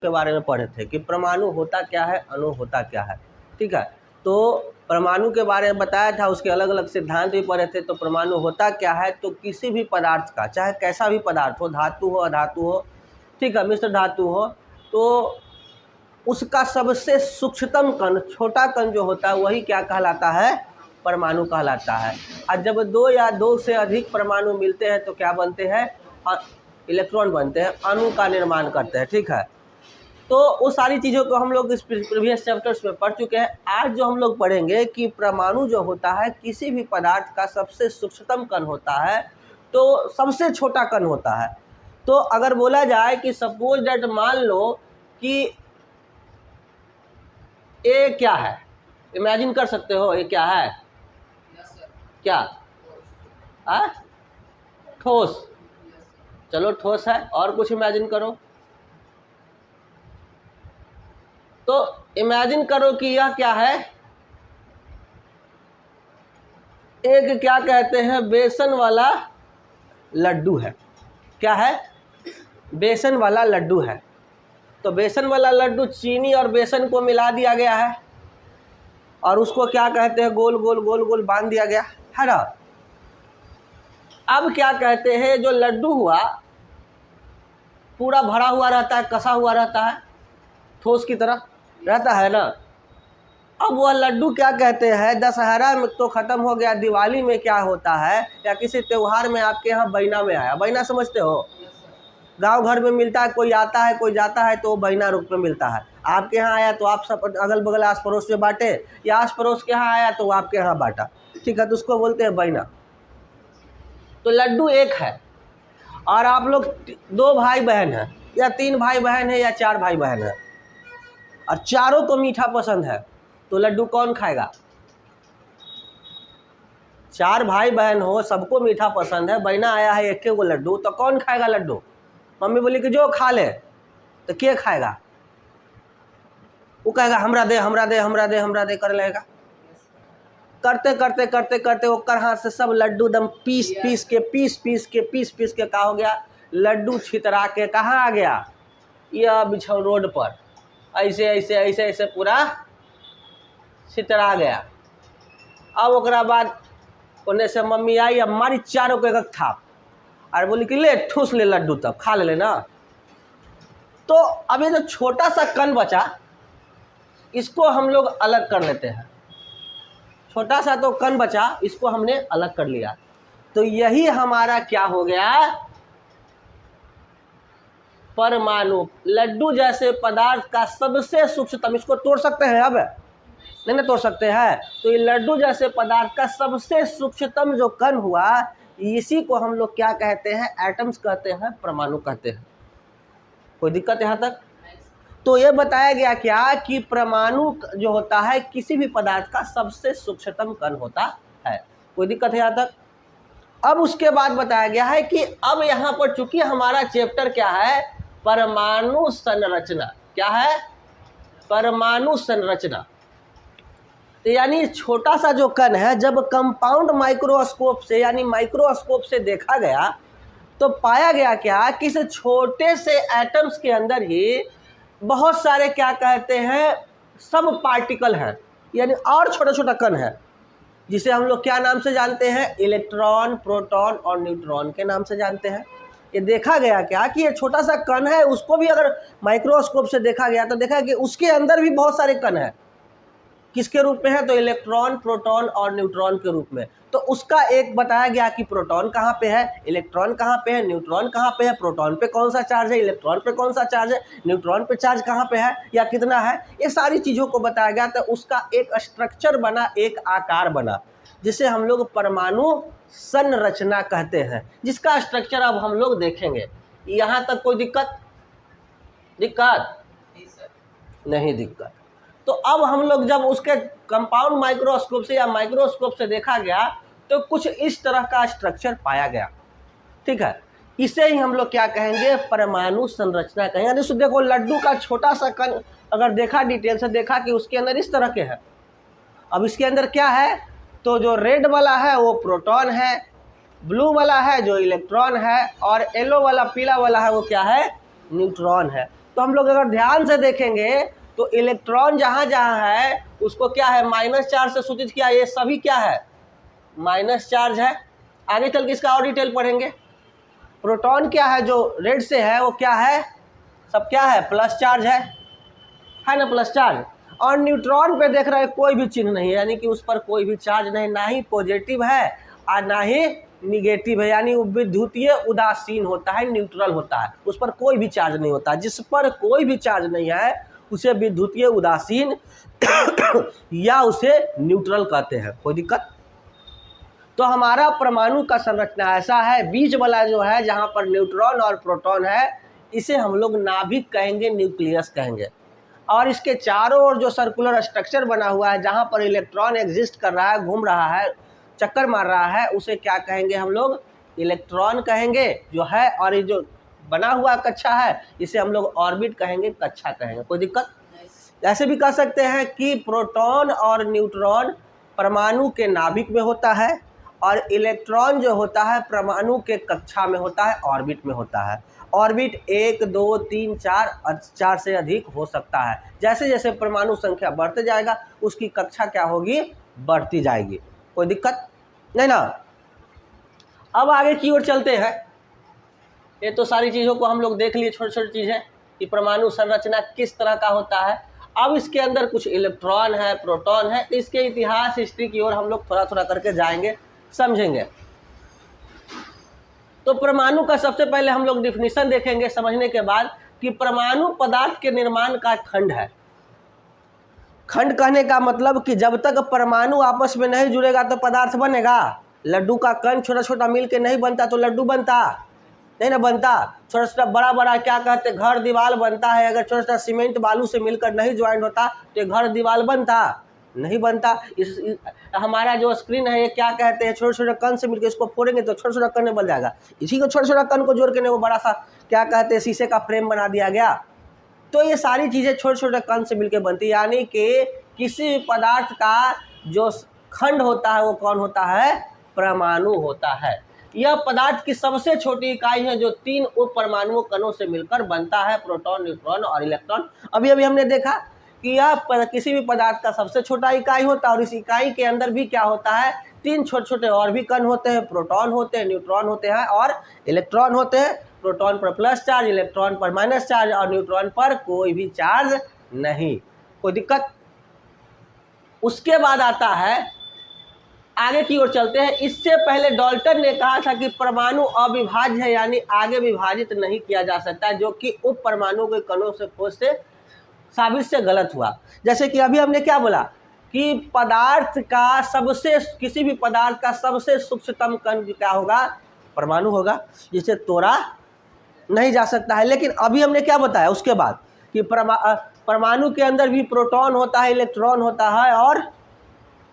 के बारे में पढ़े थे कि परमाणु होता क्या है, अणु होता क्या है। ठीक है, तो परमाणु के बारे में बताया था, उसके अलग अलग सिद्धांत भी पढ़े थे। तो परमाणु होता क्या है, तो किसी भी पदार्थ का, चाहे कैसा भी पदार्थ हो, धातु हो, अधातु हो, ठीक है, मिश्र धातु हो, तो उसका सबसे सूक्ष्मतम कण, छोटा कण जो होता है वही क्या कहलाता है, परमाणु कहलाता है। और जब दो या दो से अधिक परमाणु मिलते हैं तो क्या बनते हैं, इलेक्ट्रॉन बनते हैं, अणु का निर्माण करते हैं। ठीक है, तो वो सारी चीज़ों को हम लोग इस प्रीवियस चैप्टर्स में पढ़ चुके हैं। आज जो हम लोग पढ़ेंगे कि परमाणु जो होता है किसी भी पदार्थ का सबसे सूक्ष्मतम कण होता है, तो सबसे छोटा कण होता है। तो अगर बोला जाए कि सपोज दैट, मान लो कि ये क्या है, इमेजिन कर सकते हो ये क्या है, क्या है, ठोस। चलो ठोस है, और कुछ इमेजिन करो। तो इमेजिन करो कि यह क्या है, एक क्या कहते हैं, बेसन वाला लड्डू है। क्या है, बेसन वाला लड्डू है। तो बेसन वाला लड्डू, चीनी और बेसन को मिला दिया गया है और उसको क्या कहते हैं, गोल गोल गोल गोल बांध दिया गया है ना। अब क्या कहते हैं, जो लड्डू हुआ पूरा भरा हुआ रहता है, कसा हुआ रहता है, ठोस की तरह रहता है ना। अब वह लड्डू क्या कहते हैं, दशहरा में तो ख़त्म हो गया, दिवाली में क्या होता है, या किसी त्यौहार में आपके यहाँ बैना में आया, बैना समझते हो, गांव घर में मिलता है, कोई आता है कोई जाता है तो वो बैना रूप में मिलता है। आपके यहाँ आया तो आप सब अगल बगल आस पड़ोस में बांटे, या आस पड़ोस के यहाँ आया तो वो आपके यहाँ बांटा। ठीक है, तो उसको बोलते हैं बैना। तो लड्डू एक है और आप लोग दो भाई बहन हैं, या तीन भाई बहन है, या चार भाई बहन है, और चारों को मीठा पसंद है, तो लड्डू कौन खाएगा। चार भाई बहन हो, सबको मीठा पसंद है, बैना आया है एक को लड्डू, तो कौन खाएगा लड्डू। मम्मी बोली कि जो खा ले, तो क्या खाएगा, वो कहेगा हमरा दे हमरा दे हमरा दे हमरा दे कर लेगा। करते करते करते करते वो हाथ से सब लड्डू दम पीस पीस के क्या हो गया, लड्डू छितरा के कहाँ आ गया, यह बिछौ रोड पर, ऐसे ऐसे ऐसे ऐसे पूरा छितरा गया। अब ओकरा बाद ओने से मम्मी आई, अब मारी चारों को एक थाप, और बोली कि ले ठूस ले लड्डू, तब खा ले ना। तो अब ये जो छोटा सा कण बचा, इसको हम लोग अलग कर लेते हैं। छोटा सा तो कण बचा, इसको हमने अलग कर लिया, तो यही हमारा क्या हो गया, परमाणु। लड्डू जैसे पदार्थ का सबसे सूक्ष्मतम, इसको तोड़ सकते हैं, अब नहीं ना तोड़ सकते हैं, तो ये लड्डू जैसे पदार्थ का सबसे सूक्ष्मतम जो कण हुआ, इसी को हम लोग क्या कहते हैं, एटम्स कहते हैं, परमाणु कहते हैं। कोई दिक्कत यहाँ तक। तो ये बताया गया क्या कि परमाणु जो होता है किसी भी पदार्थ का सबसे सूक्ष्मतम कण होता है। कोई दिक्कत है यहाँ तक। अब उसके बाद बताया गया है कि अब यहाँ पर चूंकि हमारा चैप्टर क्या है, परमाणु संरचना। क्या है, परमाणु संरचना। तो यानी छोटा सा जो कण है, जब कंपाउंड माइक्रोस्कोप से यानी माइक्रोस्कोप से देखा गया, तो पाया गया क्या कि इस छोटे से एटम्स के अंदर ही बहुत सारे क्या कहते हैं, सब पार्टिकल हैं, यानी और छोटा छोटा कण है, जिसे हम लोग क्या नाम से जानते हैं, इलेक्ट्रॉन, प्रोटॉन और न्यूट्रॉन के नाम से जानते हैं। ये देखा गया क्या कि ये छोटा सा कण है, उसको भी अगर माइक्रोस्कोप से देखा गया तो देखा कि उसके अंदर भी बहुत सारे कण हैं। किसके रूप में है, तो इलेक्ट्रॉन, प्रोटॉन और न्यूट्रॉन के रूप में। तो उसका एक बताया गया कि प्रोटॉन कहाँ पे है, इलेक्ट्रॉन कहाँ पे है, न्यूट्रॉन कहाँ पे है, प्रोटॉन पे कौन सा चार्ज है, इलेक्ट्रॉन पे कौन सा चार्ज है, न्यूट्रॉन पे चार्ज कहाँ पे है या कितना है, ये सारी चीज़ों को बताया गया। तो उसका एक स्ट्रक्चर बना, एक आकार बना, जिसे हम लोग परमाणु संरचना कहते हैं, जिसका स्ट्रक्चर अब हम लोग देखेंगे। यहाँ तक कोई दिक्कत नहीं दिक्कत। तो अब हम लोग जब उसके कंपाउंड माइक्रोस्कोप से या माइक्रोस्कोप से देखा गया, तो कुछ इस तरह का स्ट्रक्चर पाया गया। ठीक है, इसे ही हम लोग क्या कहेंगे, परमाणु संरचना कहेंगे। यानी देखो, लड्डू का छोटा सा कण अगर देखा, डिटेल से देखा कि उसके अंदर इस तरह के है। अब इसके अंदर क्या है, तो जो रेड वाला है वो प्रोटॉन है, ब्लू वाला है जो इलेक्ट्रॉन है, और येलो वाला, पीला वाला है वो क्या है, न्यूट्रॉन है। तो हम लोग अगर ध्यान से देखेंगे तो इलेक्ट्रॉन जहाँ जहाँ है उसको क्या है, माइनस चार्ज से सूचित किया, ये सभी क्या है, माइनस चार्ज है। आगे चल के इसका और डिटेल पढ़ेंगे। प्रोटॉन क्या है, जो रेड से है वो क्या है, सब क्या है, प्लस चार्ज है ना, प्लस चार्ज। और न्यूट्रॉन पे देख रहे हैं कोई भी चिन्ह नहीं है, यानी कि उस पर कोई भी चार्ज नहीं, ना ही पॉजिटिव है और ना ही निगेटिव है, यानी वो विद्युतीय उदासीन होता है, न्यूट्रल होता है, उस पर कोई भी चार्ज नहीं होता। जिस पर कोई भी चार्ज नहीं है उसे विद्युतीय उदासीन या उसे न्यूट्रल कहते हैं। कोई दिक्कत? तो हमारा परमाणु का संरचना ऐसा है, बीच वाला जो है जहाँ पर न्यूट्रॉन और प्रोटॉन है इसे हम लोग नाभिक कहेंगे, न्यूक्लियस कहेंगे। और इसके चारों ओर जो सर्कुलर स्ट्रक्चर बना हुआ है जहाँ पर इलेक्ट्रॉन एग्जिस्ट कर रहा है, घूम रहा है, चक्कर मार रहा है, उसे क्या कहेंगे हम लोग, इलेक्ट्रॉन कहेंगे जो है। और ये जो बना हुआ कक्षा है इसे हम लोग ऑर्बिट कहेंगे, कक्षा कहेंगे। कोई दिक्कत? ऐसे भी कह सकते हैं कि प्रोटॉन और न्यूट्रॉन परमाणु के नाभिक में होता है और इलेक्ट्रॉन जो होता है परमाणु के कक्षा में होता है, ऑर्बिट में होता है। ऑर्बिट 1, 2, 3, 4 से अधिक हो सकता है। जैसे जैसे परमाणु संख्या बढ़ते जाएगा उसकी कक्षा क्या होगी, बढ़ती जाएगी। कोई दिक्कत नहीं ना। अब आगे की ओर चलते हैं। ये तो सारी चीज़ों को हम लोग देख लिए, छोटी छोटी चीज़ें कि परमाणु संरचना किस तरह का होता है। अब इसके अंदर कुछ इलेक्ट्रॉन है, प्रोटॉन है, इसके इतिहास, हिस्ट्री की ओर हम लोग थोड़ा थोड़ा करके जाएंगे, समझेंगे। तो परमाणु का सबसे पहले हम लोग डिफिनीशन देखेंगे समझने के बाद कि परमाणु पदार्थ के निर्माण का खंड है। खंड कहने का मतलब कि जब तक परमाणु आपस में नहीं जुड़ेगा तो पदार्थ बनेगा। लड्डू का कण छोटा छोटा मिल के नहीं बनता तो लड्डू बनता नहीं ना, बनता। छोटा छोटा बड़ा बड़ा क्या कहते, घर दीवार बनता है। अगर छोटा छोटा सीमेंट बालू से मिलकर नहीं ज्वाइंट होता तो घर दीवार बनता नहीं, बनता। हमारा जो स्क्रीन है ये क्या कहते हैं, छोटे छोटे कण से मिलकर इसको फोड़ेंगे तो छोटा छोटा कण बन जाएगा। इसी को छोटा छोटा कण को जोड़ के वो बड़ा सा क्या कहते हैं, शीशे का फ्रेम बना दिया गया। तो ये सारी चीज़ें छोटे छोटे कण से मिलकर बनती है। यानी कि किसी भी पदार्थ का जो खंड होता है वो कौन होता है, परमाणु होता है। यह पदार्थ की सबसे छोटी इकाई है जो 3 उप परमाणु कणों से मिलकर बनता है, प्रोटॉन, न्यूट्रॉन और इलेक्ट्रॉन। अभी अभी हमने देखा कि यह किसी भी पदार्थ का सबसे छोटा इकाई होता है और इस इकाई के अंदर भी क्या होता है, 3 छोटे छोटे और भी कण होते हैं, प्रोटॉन होते हैं, न्यूट्रॉन होते हैं और इलेक्ट्रॉन होते हैं। प्रोटॉन पर प्लस चार्ज, इलेक्ट्रॉन पर माइनस चार्ज और न्यूट्रॉन पर कोई भी चार्ज नहीं। कोई दिक्कत? उसके बाद आता है, आगे की ओर चलते हैं। इससे पहले डाल्टन ने कहा था कि परमाणु अविभाज्य है, यानी आगे विभाजित नहीं किया जा सकता, जो कि उप परमाणु के कणों से खोज से साबित से गलत हुआ। जैसे कि अभी हमने क्या बोला कि पदार्थ का सबसे, किसी भी पदार्थ का सबसे सूक्ष्मतम कण क्या होगा, परमाणु होगा, जिसे तोड़ा नहीं जा सकता है। लेकिन अभी हमने क्या बताया उसके बाद कि परमाणु के अंदर भी प्रोटॉन होता है, इलेक्ट्रॉन होता है और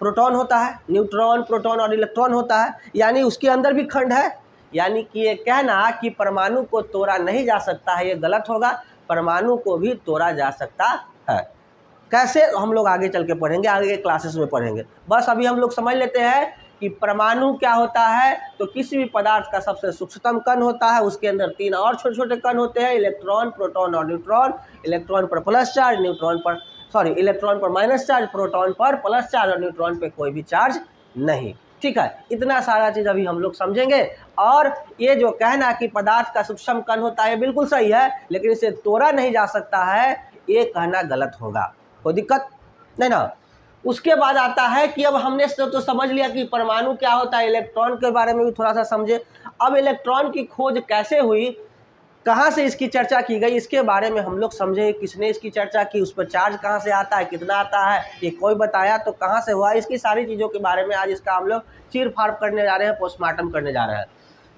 प्रोटॉन होता है, न्यूट्रॉन, प्रोटॉन और इलेक्ट्रॉन होता है, यानी उसके अंदर भी खंड है। यानी कि ये कहना कि परमाणु को तोड़ा नहीं जा सकता है ये गलत होगा। परमाणु को भी तोड़ा जा सकता है। कैसे, हम लोग आगे चल के पढ़ेंगे, आगे के क्लासेस में पढ़ेंगे। बस अभी हम लोग समझ लेते हैं कि परमाणु क्या होता है। तो किसी भी पदार्थ का सबसे सूक्ष्मतम कण होता है, उसके अंदर 3 और छोटे छोटे कण होते हैं, इलेक्ट्रॉन, प्रोटॉन और न्यूट्रॉन। इलेक्ट्रॉन पर प्लस चार्ज, इलेक्ट्रॉन पर माइनस चार्ज, प्रोटॉन पर प्लस चार्ज और न्यूट्रॉन पे कोई भी चार्ज नहीं। ठीक है, इतना सारा चीज़ अभी हम लोग समझेंगे। और ये जो कहना कि पदार्थ का सूक्ष्म कण होता है बिल्कुल सही है, लेकिन इसे तोड़ा नहीं जा सकता है ये कहना गलत होगा। कोई दिक्कत नहीं ना। उसके बाद आता है कि अब हमने तो समझ लिया कि परमाणु क्या होता है, इलेक्ट्रॉन के बारे में भी थोड़ा सा समझे। अब इलेक्ट्रॉन की खोज कैसे हुई, कहाँ से इसकी चर्चा की गई, इसके बारे में हम लोग समझे। किसने इसकी चर्चा की, उस पर चार्ज कहाँ से आता है, कितना आता है, ये कोई बताया तो कहाँ से हुआ, इसकी सारी चीज़ों के बारे में आज इसका हम लोग चीर फाड़ करने जा रहे हैं, पोस्टमार्टम करने जा रहे हैं।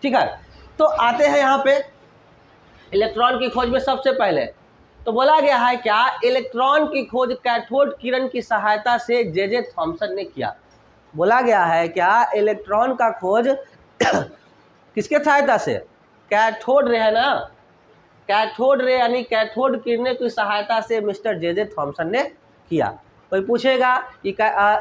ठीक है, तो आते हैं यहाँ पे इलेक्ट्रॉन की खोज में। सबसे पहले तो बोला गया है क्या, इलेक्ट्रॉन की खोज कैथोड किरण की सहायता से जे थॉमसन ने किया। बोला गया है क्या, इलेक्ट्रॉन का खोज किसके सहायता से, कैथोड रे है ना, कैथोड रे यानी कैथोड किरणें की सहायता से मिस्टर जे थॉमसन ने किया। कोई पूछेगा कि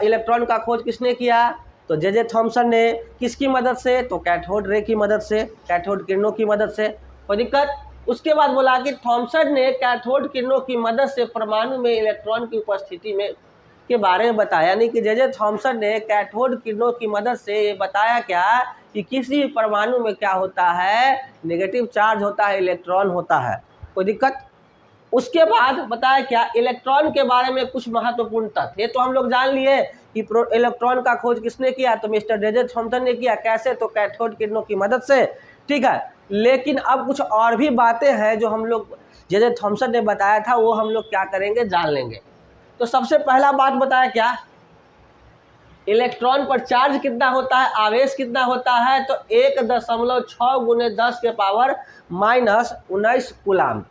इलेक्ट्रॉन का खोज किसने किया, तो जे थॉमसन ने। किसकी मदद से, तो कैथोड रे की मदद से, कैथोड किरणों की मदद से। कोई दिक्कत? उसके बाद बोला कि थॉमसन ने कैथोड किरणों की मदद से परमाणु में इलेक्ट्रॉन की उपस्थिति में के बारे में बताया, यानी कि जे थॉमसन ने कैथोड किरणों की मदद से ये बताया क्या कि किसी परमाणु में क्या होता है, नेगेटिव चार्ज होता है, इलेक्ट्रॉन होता है। कोई दिक्कत? उसके बाद बताया क्या, इलेक्ट्रॉन के बारे में कुछ महत्वपूर्ण तथ्य। ये तो हम लोग जान लिए कि इलेक्ट्रॉन का खोज किसने किया, तो मिस्टर जे थॉमसन ने किया। कैसे? तो कैथोड किरणों की मदद से। ठीक है, लेकिन अब कुछ और भी बातें हैं जो हम लोग जे थॉमसन ने बताया था, वो हम लोग क्या करेंगे, जान लेंगे। तो सबसे पहला बात बताया क्या, इलेक्ट्रॉन पर चार्ज कितना होता है, आवेश कितना होता है, तो 1.6 × 10 के पावर -19 कूलाम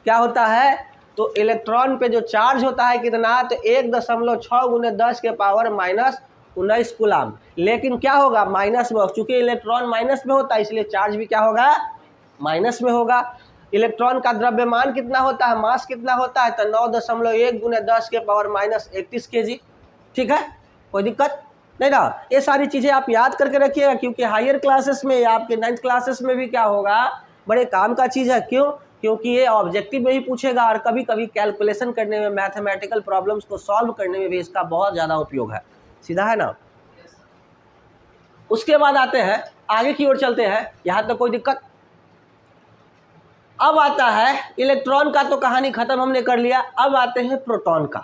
क्या होता है। तो इलेक्ट्रॉन पे जो चार्ज होता है कितना, तो 1.6 × 10 के पावर -19 कूलाम। लेकिन क्या होगा, माइनस में, चूंकि इलेक्ट्रॉन माइनस में होता है इसलिए चार्ज भी क्या होगा, माइनस में होगा। इलेक्ट्रॉन का द्रव्यमान कितना होता है, मास कितना होता है, तो 9.1 × 10 के पावर -31 kg। ठीक है, कोई दिक्कत नहीं ना। ये सारी चीज़ें आप याद करके रखिएगा, क्योंकि हायर क्लासेस में या आपके 9th क्लासेस में भी क्या होगा, बड़े काम का चीज़ है। क्यों? क्योंकि ये ऑब्जेक्टिव में ही पूछेगा और कभी कभी कैलकुलेशन करने में, मैथमेटिकल प्रॉब्लम्स को सॉल्व करने में भी इसका बहुत ज़्यादा उपयोग है। सीधा है ना। उसके बाद आते हैं आगे की ओर, चलते हैं। यहाँ तक कोई दिक्कत? अब आता है इलेक्ट्रॉन का, तो कहानी खत्म हमने कर लिया। अब आते हैं प्रोटॉन का।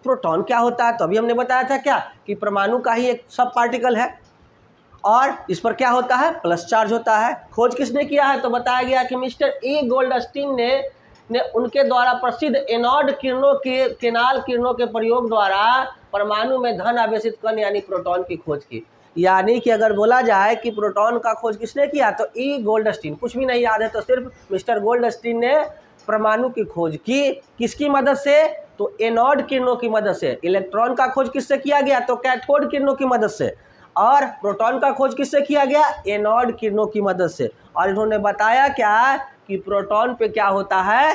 प्रोटॉन क्या होता है, तो अभी हमने बताया था क्या कि परमाणु का ही एक सब पार्टिकल है और इस पर क्या होता है, प्लस चार्ज होता है। खोज किसने किया है, तो बताया गया कि मिस्टर ई गोल्डस्टीन ने उनके द्वारा प्रसिद्ध एनोड किरणों के केनाल किरणों के प्रयोग द्वारा परमाणु में धन आवेशित कण यानी प्रोटॉन की खोज की। यानी कि अगर बोला जाए कि प्रोटॉन का खोज किसने किया, तो ई गोल्डस्टीन। कुछ भी नहीं याद है तो सिर्फ मिस्टर गोल्डस्टीन ने परमाणु की खोज की। किसकी मदद से, तो एनोड किरणों की मदद से। इलेक्ट्रॉन का खोज किससे किया गया, तो कैथोड किरणों की मदद से। और प्रोटॉन का खोज किससे किया गया, एनोड किरणों की मदद से। और इन्होंने बताया क्या कि प्रोटॉन पे क्या होता है,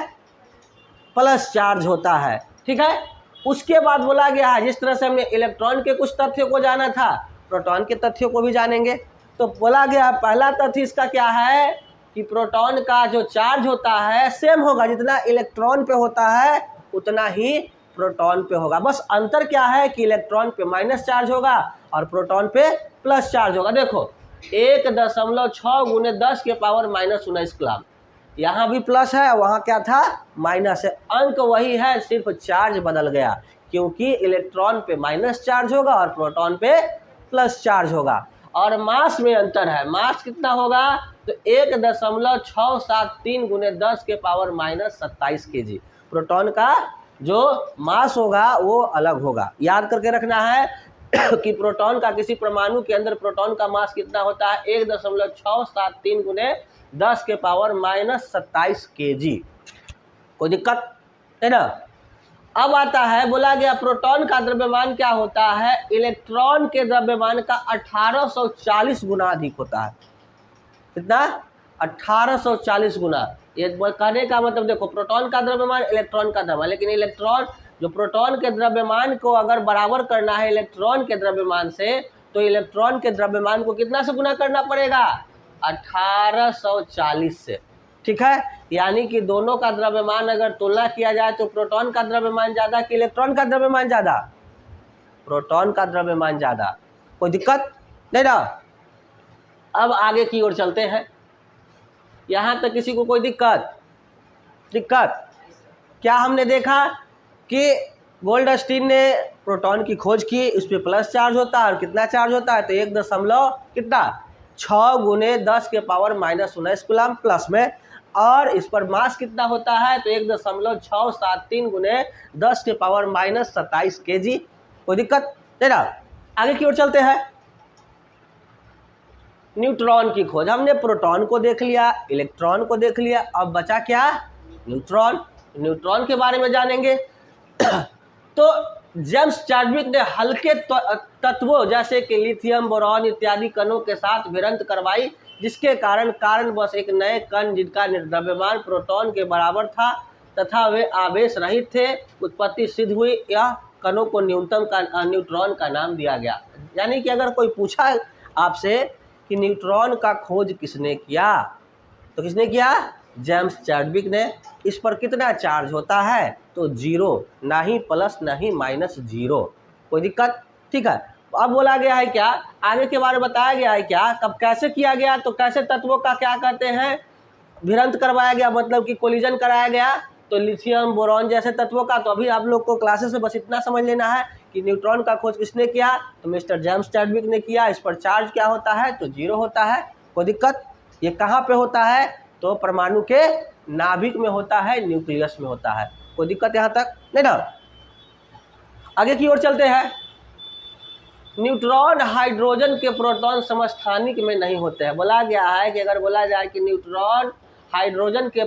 प्लस चार्ज होता है। ठीक है, उसके बाद बोला गया है, जिस तरह से हमने इलेक्ट्रॉन के कुछ तथ्यों को जाना था, प्रोटॉन के तथ्यों को भी जानेंगे। तो बोला गया पहला तथ्य इसका क्या है कि प्रोटॉन का जो चार्ज होता है सेम होगा, जितना इलेक्ट्रॉन पे होता है उतना ही प्रोटॉन पे होगा। बस अंतर क्या है कि इलेक्ट्रॉन पे माइनस चार्ज होगा और प्रोटॉन पे प्लस चार्ज होगा। देखो 1.6 × 10 के पावर -19 कूलाम, यहाँ भी प्लस है, वहाँ क्या था, माइनस है। अंक वही है, सिर्फ चार्ज बदल गया, क्योंकि इलेक्ट्रॉन पे माइनस चार्ज होगा और प्रोटॉन पे प्लस चार्ज होगा। और मास में अंतर है, मास कितना होगा, तो 1.673 × 10 के पावर -27 kg। प्रोटॉन का जो मास होगा वो अलग होगा। याद करके रखना है कि प्रोटॉन का, किसी परमाणु के अंदर प्रोटॉन का मास कितना होता है, 1.673 × 10 के पावर -27 kg। कोई दिक्कत है ना। अब आता है, बोला गया प्रोटॉन का द्रव्यमान क्या होता है, इलेक्ट्रॉन के द्रव्यमान का 1840 गुना अधिक होता है। कितना, 1840 गुना। ये कहने का मतलब देखो, प्रोटॉन का द्रव्यमान, इलेक्ट्रॉन का द्रव्यमान, लेकिन इलेक्ट्रॉन जो प्रोटॉन के द्रव्यमान को अगर बराबर करना है इलेक्ट्रॉन के द्रव्यमान से, तो इलेक्ट्रॉन के द्रव्यमान को कितना से गुना करना पड़ेगा, 1840 से। ठीक है, यानी कि दोनों का द्रव्यमान अगर तुलना किया जाए तो प्रोटॉन का द्रव्यमान ज़्यादा कि इलेक्ट्रॉन का द्रव्यमान ज़्यादा, प्रोटॉन का द्रव्यमान ज़्यादा। कोई दिक्कत नहीं ना। अब आगे की ओर चलते हैं। यहाँ तक किसी को कोई दिक्कत? क्या हमने देखा कि गोल्डस्टीन ने प्रोटॉन की खोज की, इस पर प्लस चार्ज होता है और कितना चार्ज होता है, तो 1.6 × 10 के पावर -19 कूलाम प्लस में। और इस पर मास कितना होता है, तो 1.673 × 10 के पावर -27 kg। कोई दिक्कत है ना। आगे की ओर चलते हैं। न्यूट्रॉन की खोज, हमने प्रोटॉन को देख लिया, इलेक्ट्रॉन को देख लिया, अब बचा क्या, न्यूट्रॉन। न्यूट्रॉन के बारे में जानेंगे। तो जेम्स चैडविक ने हल्के तत्वों जैसे कि लिथियम, बोरॉन इत्यादि कणों के साथ भिड़ंत करवाई, जिसके कारण बस एक नए कण जिनका द्रव्यमान प्रोटॉन के बराबर था तथा वे आवेश रहित थे, उत्पत्ति सिद्ध हुई। यह कणों को न्यूट्रॉन का नाम दिया गया। यानी कि अगर कोई पूछा आपसे कि न्यूट्रॉन का खोज किसने किया, तो किसने किया, जेम्स चैडविक ने। इस पर कितना चार्ज होता है? तो 0, ना ही प्लस ना ही माइनस, 0। कोई दिक्कत? ठीक है। अब बोला गया है क्या, आगे के बारे में बताया गया है क्या, कब कैसे किया गया, तो कैसे तत्वों का क्या कहते हैं, भिड़ंत करवाया गया, मतलब कि कोलिजन कराया गया, तो लिथियम बोरॉन जैसे तत्वों का। तो अभी आप लोग को क्लासेस में बस इतना समझ लेना है कि न्यूट्रॉन का खोज किसने किया, तो मिस्टर जेम्स चैडविक ने किया। इस पर चार्ज क्या होता है, तो 0 होता है। कोई दिक्कत? ये कहाँ पे होता है, तो परमाणु के नाभिक में होता है, न्यूक्लियस में होता है। कोई दिक्कत यहाँ तक नहीं ना? आगे की ओर चलते हैं। न्यूट्रॉन हाइड्रोजन के प्रोटॉन समस्थानिक में नहीं होते हैं। बोला गया है कि अगर बोला जाए कि न्यूट्रॉन हाइड्रोजन के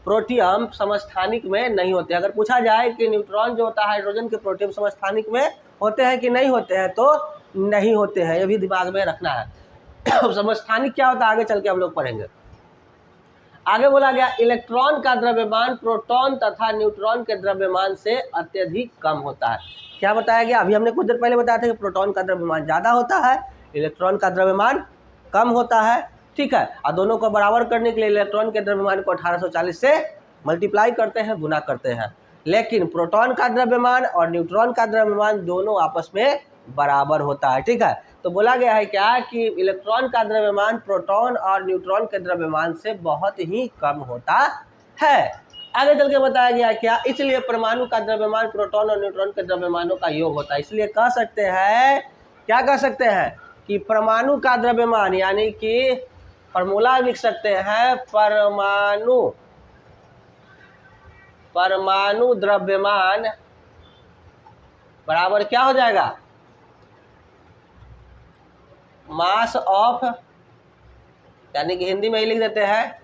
प्रोटियम समस्थानिक में नहीं होते, अगर पूछा जाए कि न्यूट्रॉन जो होता है हाइड्रोजन के प्रोटियम समस्थानिक में होते हैं कि नहीं होते हैं, तो नहीं होते हैं, ये भी दिमाग में रखना है। समस्थानिक क्या होता है आगे चल के हम लोग पढ़ेंगे। आगे बोला गया इलेक्ट्रॉन का द्रव्यमान प्रोटॉन तथा न्यूट्रॉन के द्रव्यमान से अत्यधिक कम होता है। क्या बताया गया, अभी हमने कुछ देर पहले बताया था कि प्रोटॉन का द्रव्यमान ज़्यादा होता है, इलेक्ट्रॉन का द्रव्यमान कम होता है। ठीक है, और दोनों को बराबर करने के लिए इलेक्ट्रॉन के द्रव्यमान को 1840 से मल्टीप्लाई करते हैं, गुना करते हैं। लेकिन प्रोटॉन का द्रव्यमान और न्यूट्रॉन का द्रव्यमान दोनों आपस में बराबर होता है। ठीक है, तो बोला गया है क्या कि इलेक्ट्रॉन का द्रव्यमान प्रोटॉन और न्यूट्रॉन के द्रव्यमान से बहुत ही कम होता है। आगे चल के बताया गया क्या, इसलिए परमाणु का द्रव्यमान प्रोटॉन और न्यूट्रॉन के द्रव्यमानों का योग होता है। इसलिए कह सकते हैं, क्या कह सकते हैं कि परमाणु का द्रव्यमान, यानी कि फॉर्मूला लिख सकते हैं, परमाणु द्रव्यमान बराबर क्या हो जाएगा, मास ऑफ, यानी कि हिंदी में ही लिख देते हैं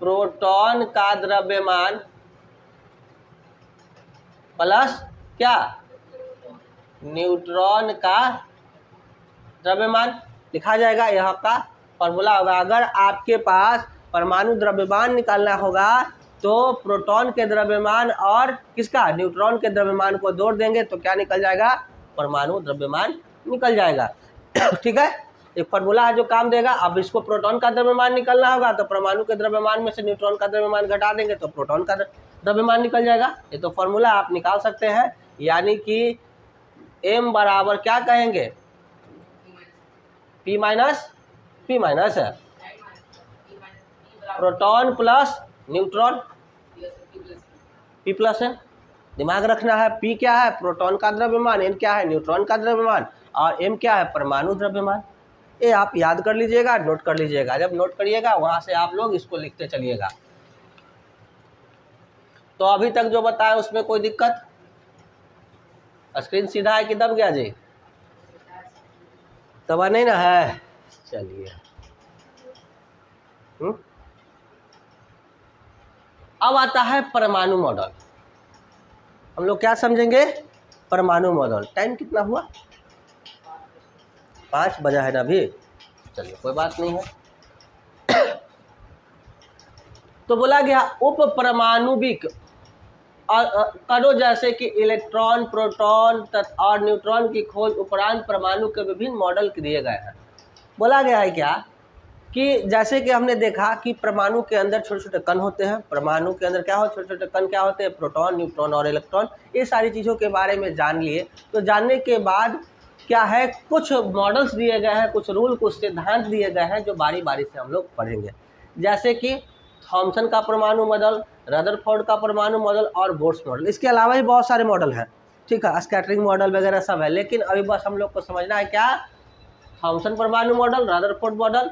प्रोटॉन का द्रव्यमान प्लस क्या, न्यूट्रॉन का द्रव्यमान लिखा जाएगा। यहाँ का फॉर्मूला होगा, अगर आपके पास परमाणु द्रव्यमान निकालना होगा तो प्रोटॉन के द्रव्यमान और किसका, न्यूट्रॉन के द्रव्यमान को जोड़ देंगे तो क्या निकल जाएगा, परमाणु द्रव्यमान निकल जाएगा। ठीक है, एक फॉर्मूला है जो काम देगा। अब इसको प्रोटॉन का द्रव्यमान निकलना होगा तो परमाणु के द्रव्यमान में से न्यूट्रॉन का द्रव्यमान घटा देंगे तो प्रोटॉन का द्रव्यमान निकल जाएगा। ये तो फॉर्मूला आप निकाल सकते हैं, यानी कि m बराबर क्या कहेंगे, p माइनस है proton plus neutron, p plus है। दिमाग रखना है, p क्या है, प्रोटॉन का द्रव्यमान, n क्या है, न्यूट्रॉन का द्रव्यमान, और m क्या है, परमाणु द्रव्यमान। ये आप याद कर लीजिएगा, नोट कर लीजिएगा। जब नोट करिएगा वहां से आप लोग इसको लिखते चलिएगा। तो अभी तक जो बताया उसमें कोई दिक्कत, स्क्रीन सीधा है कि दब गया जी, दबा नहीं ना है, चलिए। अब आता है परमाणु मॉडल। हम लोग क्या समझेंगे, परमाणु मॉडल। टाइम कितना हुआ, 5 बजा है ना अभी, चलिए कोई बात नहीं है। तो बोला गया उप परमाणुविक कणों जैसे कि इलेक्ट्रॉन, प्रोटॉन और न्यूट्रॉन की खोज उपरांत परमाणु के विभिन्न मॉडल दिए गए हैं। बोला गया है क्या कि जैसे कि हमने देखा कि परमाणु के अंदर छोटे छोटे कण होते हैं, परमाणु के अंदर क्या हो, छोटे छोटे कण क्या होते हैं, प्रोटॉन, न्यूट्रॉन और इलेक्ट्रॉन। ये सारी चीज़ों के बारे में जान लिए। तो जानने के बाद क्या है, कुछ मॉडल्स दिए गए हैं, कुछ रूल, कुछ सिद्धांत दिए गए हैं जो बारी बारी से हम लोग पढ़ेंगे। जैसे कि थॉमसन का परमाणु मॉडल, रदरफोर्ड का परमाणु मॉडल और बोर्स मॉडल। इसके अलावा भी बहुत सारे मॉडल हैं, ठीक है, स्कैटरिंग मॉडल वगैरह सब है। लेकिन अभी बस हम लोग को समझना है क्या, थॉमसन परमाणु मॉडल, रदरफोर्ड मॉडल,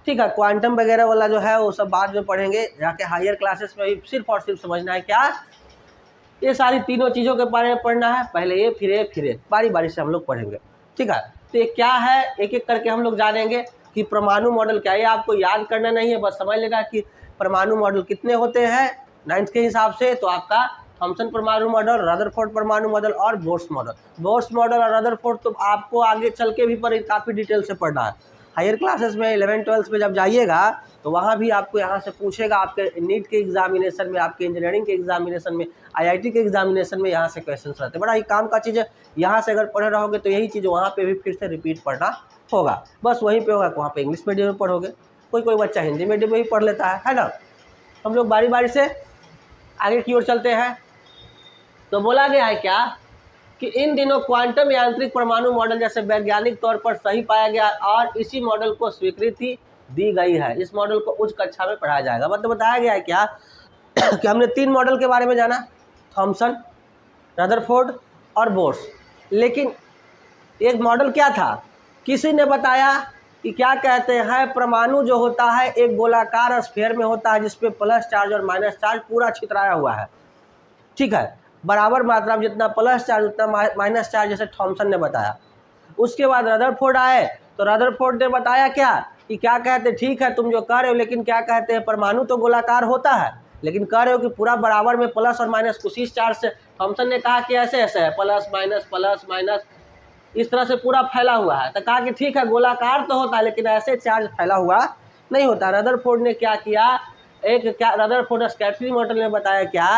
ठीक है। क्वांटम वगैरह वाला जो है वो सब बाद में पढ़ेंगे, जाके हायर क्लासेस में भी सिर्फ और सिर्फ समझना है क्या, ये सारी तीनों चीज़ों के बारे में पढ़ना है। पहले ये, फिर ये, फिर ये, बारी बारी से हम लोग पढ़ेंगे, ठीक है। तो ये क्या है, एक एक करके हम लोग जानेंगे कि परमाणु मॉडल क्या है। ये आपको याद करना नहीं है, बस समझ लेना कि परमाणु मॉडल कितने होते हैं 9th के हिसाब से। तो आपका थॉमसन परमाणु मॉडल, रदरफोर्ड परमाणु मॉडल और बोर्स मॉडल। बोर्स मॉडल और रदरफोर्ड तो आपको आगे चल के भी पर काफ़ी डिटेल से पढ़ना है। हायर क्लासेस में 11th 12th में जब जाइएगा तो वहाँ भी आपको यहाँ से पूछेगा, आपके नीट के एग्जामिनेशन में, आपके इंजीनियरिंग के एग्जामिनेशन में, IIT के एग्जामिनेशन में यहाँ से क्वेश्चन रहते हैं। बड़ा ही काम का चीज़ है, यहाँ से अगर पढ़े रहोगे तो यही चीज़ वहाँ पे भी फिर से रिपीट पढ़ना होगा। बस वहीं पे होगा, वहाँ पे इंग्लिश मीडियम में पढ़ोगे, कोई कोई बच्चा हिंदी मीडियम में भी पढ़ लेता है ना। हम लोग बारी बारी से आगे की ओर चलते हैं। तो बोला गया है क्या कि इन दिनों क्वांटम यांत्रिक परमाणु मॉडल जैसे वैज्ञानिक तौर पर सही पाया गया और इसी मॉडल को स्वीकृति दी गई है। इस मॉडल को उच्च कक्षा में पढ़ाया जाएगा। मतलब बताया गया है क्या कि हमने 3 मॉडल के बारे में जाना, थॉमसन, रदरफोर्ड और बोर्स। लेकिन एक मॉडल क्या था, किसी ने बताया कि क्या कहते हैं, परमाणु जो होता है एक गोलाकार स्फीयर में होता है जिसपे प्लस चार्ज और माइनस चार्ज पूरा छितराया हुआ है, ठीक है, बराबर मात्रा में जितना प्लस चार्ज उतना माइनस चार्ज, जैसे थॉमसन ने बताया। उसके बाद रदरफोर्ड आए तो रदरफोर्ड ने बताया क्या कि क्या कहते हैं, ठीक है तुम जो कह रहे हो, लेकिन क्या कहते हैं परमाणु तो गोलाकार होता है, लेकिन कह रहे हो कि पूरा बराबर में प्लस और माइनस कुछ चार्ज से। थॉमसन ने कहा कि ऐसे ऐसे है, प्लस माइनस इस तरह से पूरा फैला हुआ है। तो कहा कि ठीक है गोलाकार तो होता है लेकिन ऐसे चार्ज फैला हुआ नहीं होता। रदरफोर्ड ने क्या किया, रदरफोर्ड स्कैटरिंग मॉडल ने बताया क्या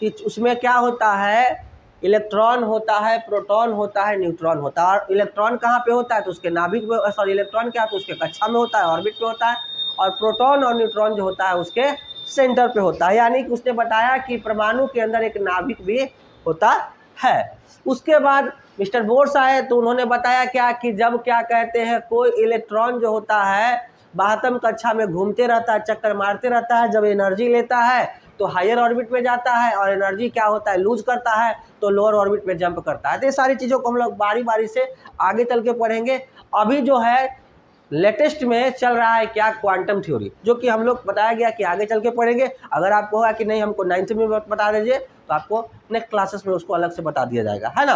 कि उसमें क्या होता है, इलेक्ट्रॉन होता है, प्रोटॉन होता है, न्यूट्रॉन होता है। और इलेक्ट्रॉन कहाँ पे होता है, तो उसके नाभिक में, सॉरी इलेक्ट्रॉन क्या तो उसके कक्षा में होता है, ऑर्बिट में होता है। और प्रोटॉन और न्यूट्रॉन जो होता है उसके सेंटर पे होता है। यानी कि उसने बताया कि परमाणु के अंदर एक नाभिक भी होता है। उसके बाद मिस्टर बोर्स आए तो उन्होंने बताया क्या कि जब क्या कहते हैं कोई इलेक्ट्रॉन जो होता है बाह्यतम कक्षा में घूमते रहता है, चक्कर मारते रहता है, जब एनर्जी लेता है तो हायर ऑर्बिट में जाता है और एनर्जी क्या होता है लूज करता है तो लोअर ऑर्बिट में जंप करता है। तो ये सारी चीज़ों को हम लोग बारी बारी से आगे चल के पढ़ेंगे। अभी जो है लेटेस्ट में चल रहा है क्या, क्वांटम थ्योरी, जो कि हम लोग बताया गया कि आगे चल के पढ़ेंगे। अगर आपको होगा कि नहीं हमको 9th में बता दीजिए तो आपको नेक्स्ट क्लासेस में उसको अलग से बता दिया जाएगा, है ना।